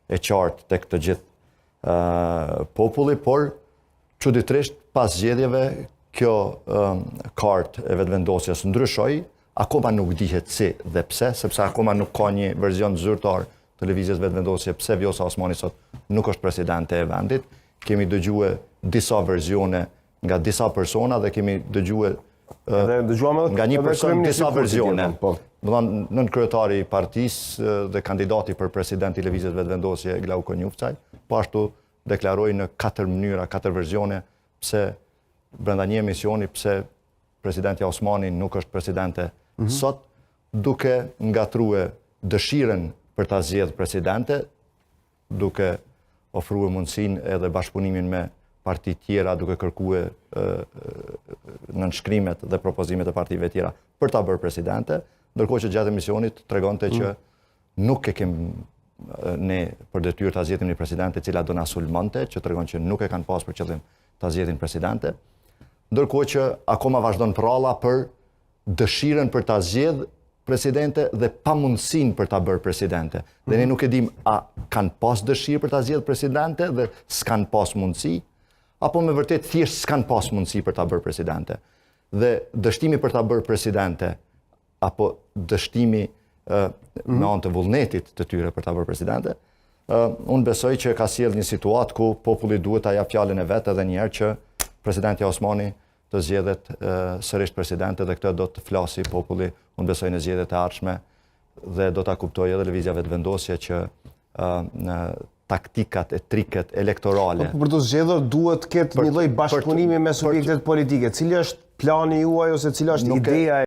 e qartë tek të gjithë populli, por çuditërisht pas zgjedhjeve kjo kartë e vetëvendosjes ndryshoi, akoma nuk dihet si dhe pse, sepse akoma nuk ka një verzion zyrtar të lëvizjes vetëvendosje pse Vjosa Osmani sot nuk është presidente e vendit. Kemi dëgjuar disa versione nga disa persona dhe kemi dëgjuar nga një person disa versione. Nën kryetari i partisë dhe kandidati për president i lëvizjes vetëvendosje Glauko Njufçaj, po ashtu deklaroi në 4 mënyra, 4 versione pse brenda një emisioni pse presidenti Osmani nuk është presidente sot, duke ngatruar dëshirën për ta zgjedhur presidente, duke ofruar mundësinë edhe bashkëpunimin me parti tjera, duke kërkuar nënshkrimet dhe propozimet e partive tjera për ta bërë presidente, ndërkohë që gjatë emisionit tregonte që nuk e kemi ne për detyrë ta zgjedhim një presidente e cila do na sulmonte, që tregon që nuk e kanë pas për qëllim ta zgjedhin presidente, ndërkohë që akoma vazhdon prralla për dëshirën për ta zgjedhur presidente dhe pamundësinë për ta bërë presidente. Dhe ne nuk e dim a kanë pas dëshirë për ta zgjedhur presidente dhe s'kan pas mundësi, apo me vërtet thjesht s'kan pas mundësi për ta bërë presidente. Dhe dështimi për ta bërë presidente, apo dështimi me anë të vullnetit të tyre për ta bërë presidente, unë besoj që ka sjellë një situatë ku populli duhet ta jap fjalën e vet edhe një herë që presidenti Osmani të zgjedhet sërish presidente dhe këtë do të flasi populli, unë besoj në zgjedhjet e ardhshme dhe do ta kuptojë edhe lëvizja vetëvendosje që taktikat e triket elektorale. Për të zgjedhur duhet të ketë një lloj bashkëpunimi me subjektet politike. Cili është plani juaj ose cila është ideja